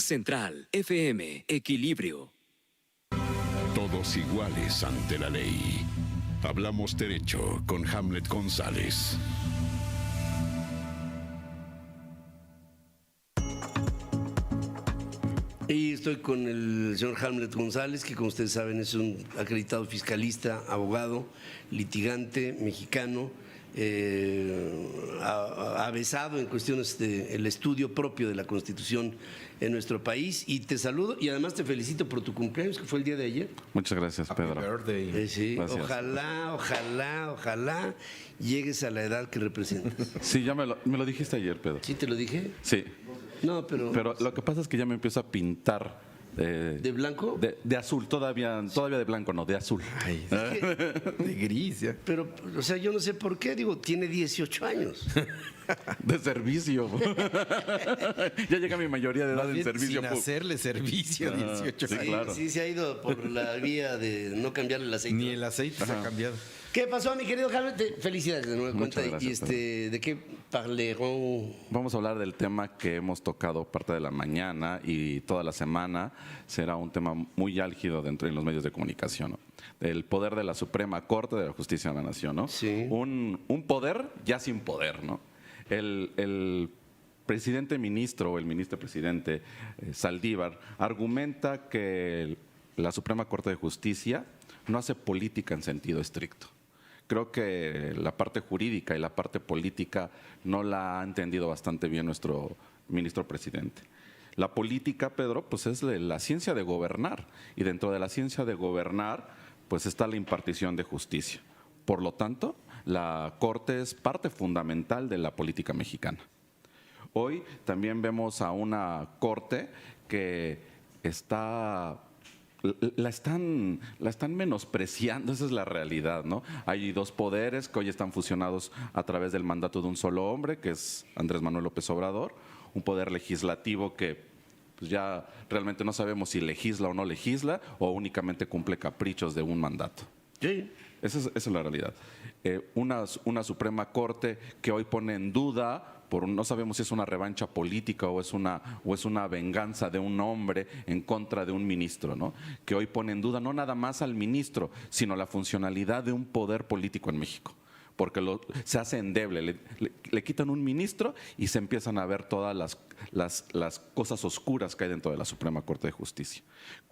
Central FM, Equilibrio. Todos iguales ante la ley. Hablamos derecho con Hamlet González. Y estoy con el señor Hamlet González, que como ustedes saben es un acreditado fiscalista, abogado, litigante mexicano, avesado en cuestiones del estudio propio de la Constitución en nuestro país. Y te saludo y además te felicito por tu cumpleaños, que fue el día de ayer. Muchas gracias, Pedro. Sí, Gracias. ojalá llegues a la edad que representas. Sí, ya me lo dijiste ayer, Pedro. ¿Sí te lo dije? Sí. No, pero lo que pasa es que ya me empiezo a pintar. ¿De blanco? De azul, todavía de blanco no, de azul. Ay, de gris ya. Pero, o sea, yo no sé por qué, digo, tiene 18 años. De servicio. Ya llega mi mayoría de edad en servicio. Sin hacerle servicio, 18 sí, años. claro. Sí, se ha ido por la vía de no cambiarle el aceite. Ni el aceite se ha cambiado. ¿Qué pasó, mi querido Hamlet? Felicidades de nueva Muchas cuenta. gracias, ¿De qué parlerons? Vamos a hablar del tema que hemos tocado parte de la mañana y toda la semana. Será un tema muy álgido dentro de los medios de comunicación, ¿no? El poder de la Suprema Corte de la Justicia de la Nación, ¿no? Sí. Un poder ya sin poder, ¿no? El presidente ministro o el ministro presidente Saldívar argumenta que la Suprema Corte de Justicia no hace política en sentido estricto. Creo que la parte jurídica y la parte política no la ha entendido bastante bien nuestro ministro presidente. La política, Pedro, pues es la ciencia de gobernar, y dentro de la ciencia de gobernar pues está la impartición de justicia. Por lo tanto, la Corte es parte fundamental de la política mexicana. Hoy también vemos a una Corte que la están menospreciando, esa es la realidad, ¿no? Hay dos poderes que hoy están fusionados a través del mandato de un solo hombre, que es Andrés Manuel López Obrador, un poder legislativo que pues ya realmente no sabemos si legisla o no legisla, o únicamente cumple caprichos de un mandato. Sí. Esa es la realidad. Una Suprema Corte que hoy pone en duda, no sabemos si es una revancha política o es una venganza de un hombre en contra de un ministro, ¿no? Que hoy pone en duda no nada más al ministro, sino la funcionalidad de un poder político en México. Porque se hace endeble, le quitan un ministro y se empiezan a ver todas las cosas oscuras que hay dentro de la Suprema Corte de Justicia.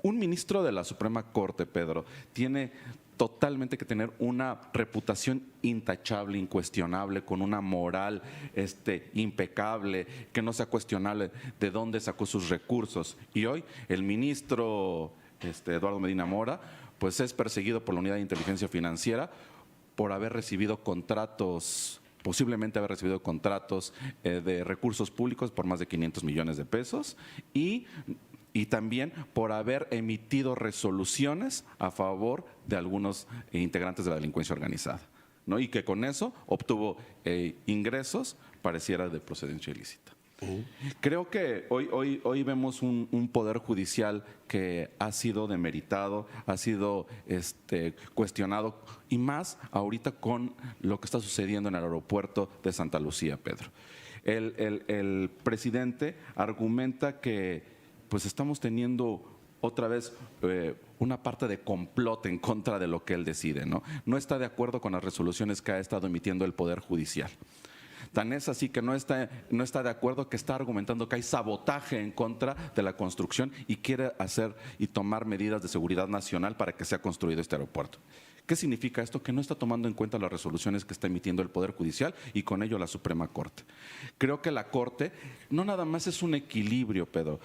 Un ministro de la Suprema Corte, Pedro, tiene totalmente que tener una reputación intachable, incuestionable, con una moral impecable, que no sea cuestionable de dónde sacó sus recursos. Y hoy el ministro Eduardo Medina Mora pues es perseguido por la Unidad de Inteligencia Financiera por haber recibido contratos, posiblemente haber recibido contratos de recursos públicos por más de 500 millones de pesos y también por haber emitido resoluciones a favor de algunos integrantes de la delincuencia organizada, ¿no? Y que con eso obtuvo ingresos, pareciera de procedencia ilícita. Creo que hoy vemos un poder judicial que ha sido demeritado, ha sido cuestionado, y más ahorita con lo que está sucediendo en el aeropuerto de Santa Lucía, Pedro. El presidente argumenta que pues estamos teniendo otra vez una parte de complot en contra de lo que él decide, ¿no? No está de acuerdo con las resoluciones que ha estado emitiendo el Poder Judicial. Tan es así que no está de acuerdo, que está argumentando que hay sabotaje en contra de la construcción y quiere hacer y tomar medidas de seguridad nacional para que sea construido este aeropuerto. ¿Qué significa esto? Que no está tomando en cuenta las resoluciones que está emitiendo el Poder Judicial y con ello la Suprema Corte. Creo que la Corte no nada más es un equilibrio, Pedro,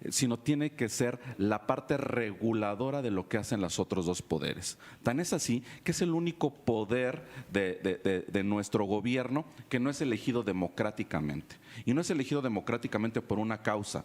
sino tiene que ser la parte reguladora de lo que hacen los otros dos poderes. Tan es así que es el único poder de nuestro gobierno que no es elegido democráticamente. Y no es elegido democráticamente por una causa,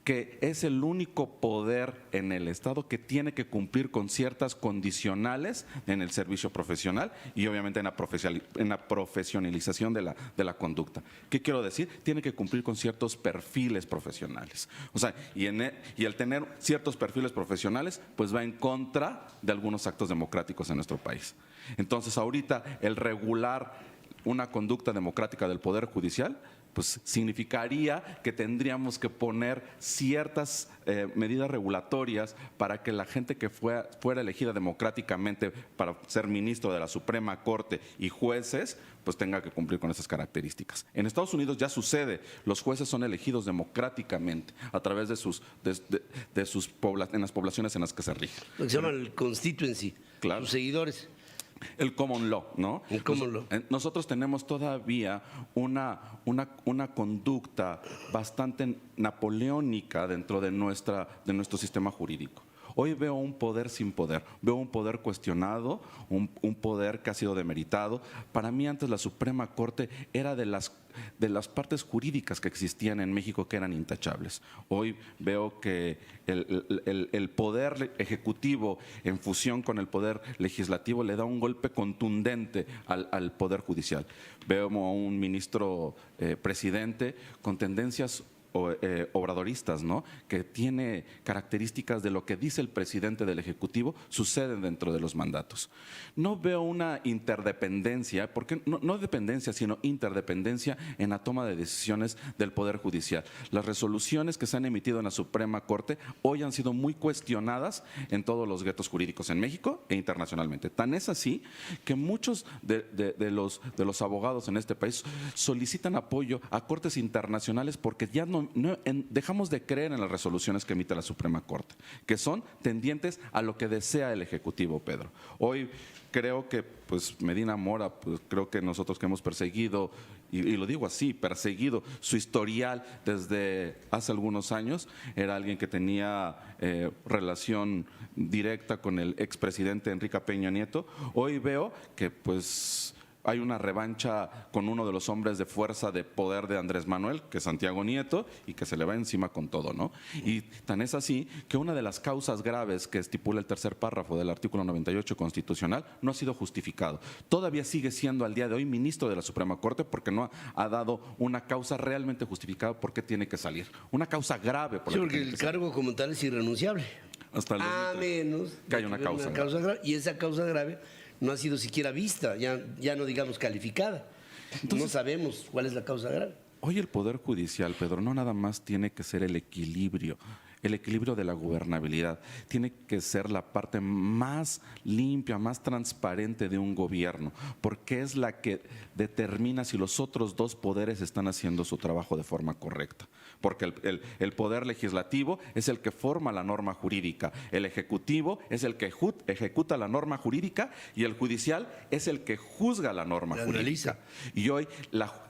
que es el único poder en el Estado que tiene que cumplir con ciertas condicionales en el servicio profesional y obviamente en la profesionalización de la conducta. ¿Qué quiero decir? Tiene que cumplir con ciertos perfiles profesionales. O sea, y el tener ciertos perfiles profesionales pues va en contra de algunos actos democráticos en nuestro país. Entonces ahorita el regular una conducta democrática del Poder Judicial pues significaría que tendríamos que poner ciertas medidas regulatorias para que la gente que fuera elegida democráticamente para ser ministro de la Suprema Corte y jueces, pues tenga que cumplir con esas características. En Estados Unidos ya sucede, los jueces son elegidos democráticamente a través de en las poblaciones en las que se rigen. Lo que se llama el constituency, Claro. sus seguidores. El common law, ¿no? El common law. Nosotros tenemos todavía una conducta bastante napoleónica dentro de nuestro sistema jurídico. Hoy veo un poder sin poder, veo un poder cuestionado, un poder que ha sido demeritado. Para mí antes la Suprema Corte era de las partes jurídicas que existían en México que eran intachables. Hoy veo que el poder ejecutivo en fusión con el poder legislativo le da un golpe contundente al poder judicial. Veo a un ministro presidente con tendencias obradoristas, ¿no? Que tiene características de lo que dice el presidente del Ejecutivo, suceden dentro de los mandatos. No veo una interdependencia, porque no dependencia, sino interdependencia en la toma de decisiones del Poder Judicial. Las resoluciones que se han emitido en la Suprema Corte hoy han sido muy cuestionadas en todos los guetos jurídicos en México e internacionalmente. Tan es así que muchos de los abogados en este país solicitan apoyo a cortes internacionales porque ya dejamos de creer en las resoluciones que emite la Suprema Corte, que son tendientes a lo que desea el Ejecutivo, Pedro. Hoy creo que pues Medina Mora, pues creo que nosotros que hemos perseguido, y lo digo así, perseguido su historial desde hace algunos años, era alguien que tenía relación directa con el expresidente Enrique Peña Nieto. Hoy veo que pues hay una revancha con uno de los hombres de fuerza, de poder de Andrés Manuel, que es Santiago Nieto, y que se le va encima con todo, ¿no? Y tan es así que una de las causas graves que estipula el tercer párrafo del artículo 98 constitucional no ha sido justificado. Todavía sigue siendo al día de hoy ministro de la Suprema Corte porque no ha dado una causa realmente justificada por qué tiene que salir. Una causa grave. Sí, porque el cargo como tal es irrenunciable. Hasta el a menos que haya una causa grave. Y esa causa grave no ha sido siquiera vista, ya no digamos calificada. Entonces, no sabemos cuál es la causa grave. Hoy el Poder Judicial, Pedro, no nada más tiene que ser el equilibrio de la gobernabilidad, tiene que ser la parte más limpia, más transparente de un gobierno, porque es la que determina si los otros dos poderes están haciendo su trabajo de forma correcta. Porque el poder legislativo es el que forma la norma jurídica, el ejecutivo es el que ejecuta la norma jurídica y el judicial es el que juzga la norma jurídica. Y hoy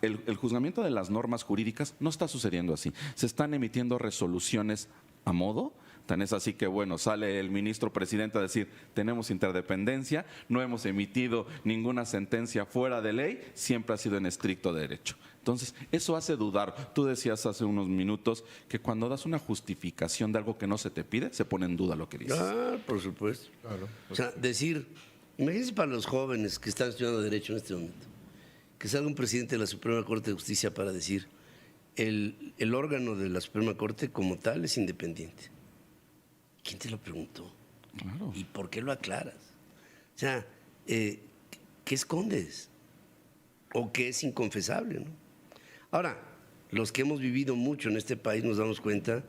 el juzgamiento de las normas jurídicas no está sucediendo así. Se están emitiendo resoluciones a modo. Tan es así que, bueno, sale el ministro presidente a decir, tenemos interdependencia, no hemos emitido ninguna sentencia fuera de ley, siempre ha sido en estricto derecho. Entonces, eso hace dudar. Tú decías hace unos minutos que cuando das una justificación de algo que no se te pide, se pone en duda lo que dices. Ah, por supuesto. Claro. O sea, decir, imagínense para los jóvenes que están estudiando Derecho en este momento, que salga un presidente de la Suprema Corte de Justicia para decir, el órgano de la Suprema Corte como tal es independiente. ¿Quién te lo preguntó? Claro. ¿Y por qué lo aclaras? O sea, ¿qué escondes? ¿O qué es inconfesable, ¿no? Ahora, los que hemos vivido mucho en este país nos damos cuenta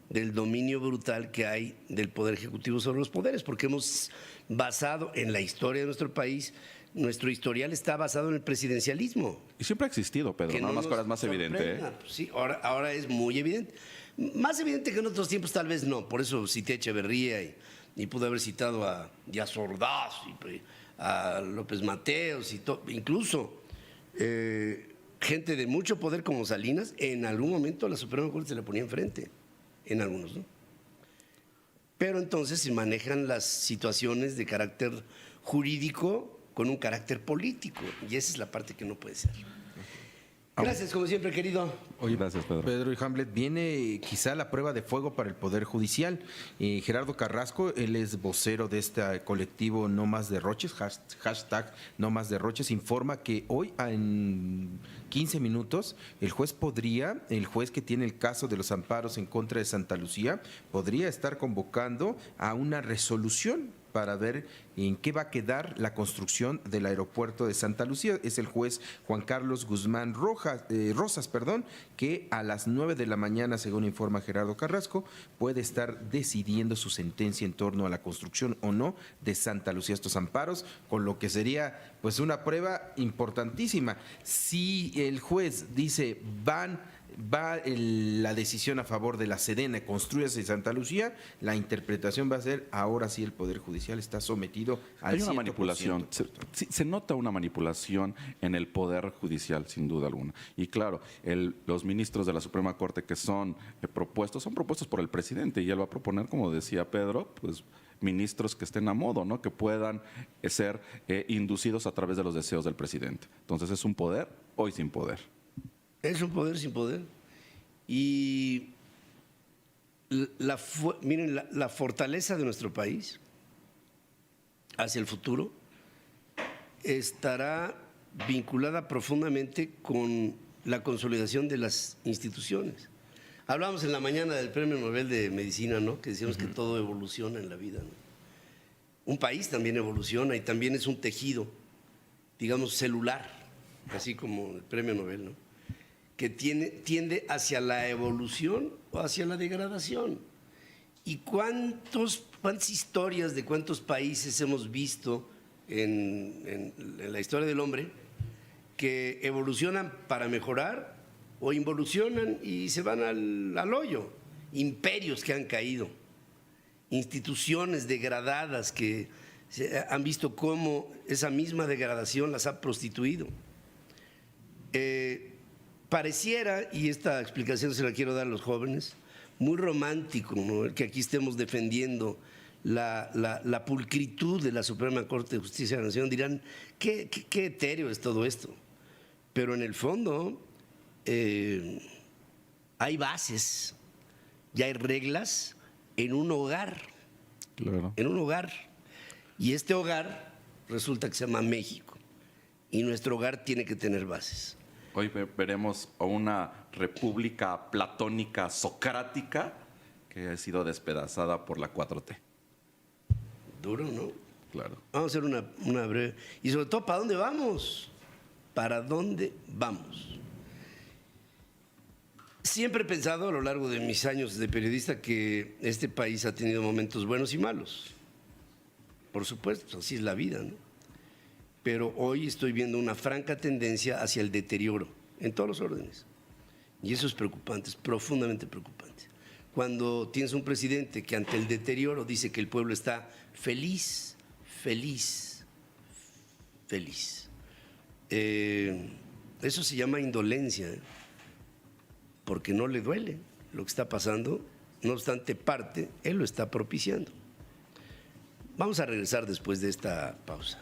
del dominio brutal que hay del Poder Ejecutivo sobre los poderes, porque hemos basado en la historia de nuestro país, nuestro historial está basado en el presidencialismo. Y siempre ha existido, Pedro, nada más que ahora es más evidente. Pues sí, ahora es muy evidente. Más evidente que en otros tiempos tal vez no, por eso cité a Echeverría y pude haber citado a Díaz Ordaz, a López Mateos, incluso gente de mucho poder como Salinas, en algún momento la Suprema Corte se le ponía enfrente, en algunos, ¿no? Pero entonces se manejan las situaciones de carácter jurídico con un carácter político, y esa es la parte que no puede ser. Gracias, como siempre, querido. Oye, gracias, Pedro. Pedro y Hamlet, viene quizá la prueba de fuego para el Poder Judicial. Gerardo Carrasco, él es vocero de este colectivo No Más Derroches, hashtag No Más Derroches, informa que hoy en 15 minutos el juez que tiene el caso de los amparos en contra de Santa Lucía, podría estar convocando a una resolución para ver en qué va a quedar la construcción del aeropuerto de Santa Lucía. Es el juez Juan Carlos Guzmán Rosas, que a las 9 de la mañana, según informa Gerardo Carrasco, puede estar decidiendo su sentencia en torno a la construcción o no de Santa Lucía, estos amparos, con lo que sería pues una prueba importantísima. Si el juez dice va la decisión a favor de la Sedena, construyase Santa Lucía, la interpretación va a ser, ahora sí el Poder Judicial está sometido al 100%. Hay una manipulación, se nota una manipulación en el Poder Judicial, sin duda alguna. Y claro, los ministros de la Suprema Corte que son propuestos por el presidente, y él va a proponer, como decía Pedro, pues ministros que estén a modo, ¿no? Que puedan ser inducidos a través de los deseos del presidente. Entonces es un poder hoy sin poder. Es un poder sin poder. Y miren, la fortaleza de nuestro país hacia el futuro estará vinculada profundamente con la consolidación de las instituciones. Hablábamos en la mañana del Premio Nobel de Medicina, ¿no? Que decíamos que todo evoluciona en la vida, ¿no? Un país también evoluciona y también es un tejido, digamos, celular, así como el Premio Nobel, ¿no? Que tiende hacia la evolución o hacia la degradación. ¿Y cuántas historias de cuántos países hemos visto en la historia del hombre que evolucionan para mejorar o involucionan y se van al hoyo? Imperios que han caído, instituciones degradadas que han visto cómo esa misma degradación las ha prostituido. Pareciera, y esta explicación se la quiero dar a los jóvenes, muy romántico, ¿no? El que aquí estemos defendiendo la pulcritud de la Suprema Corte de Justicia de la Nación. Dirán, qué etéreo es todo esto. Pero en el fondo hay bases, ya hay reglas en un hogar. Claro. En un hogar. Y este hogar resulta que se llama México. Y nuestro hogar tiene que tener bases. Hoy veremos a una república platónica socrática que ha sido despedazada por la 4T. Duro, ¿no? Claro. Vamos a hacer una breve. Y sobre todo, ¿para dónde vamos? ¿Para dónde vamos? Siempre he pensado a lo largo de mis años de periodista que este país ha tenido momentos buenos y malos. Por supuesto, así es la vida, ¿no? Pero hoy estoy viendo una franca tendencia hacia el deterioro en todos los órdenes. Y eso es preocupante, es profundamente preocupante. Cuando tienes un presidente que ante el deterioro dice que el pueblo está feliz. Eso se llama indolencia, porque no le duele lo que está pasando, no obstante parte, él lo está propiciando. Vamos a regresar después de esta pausa.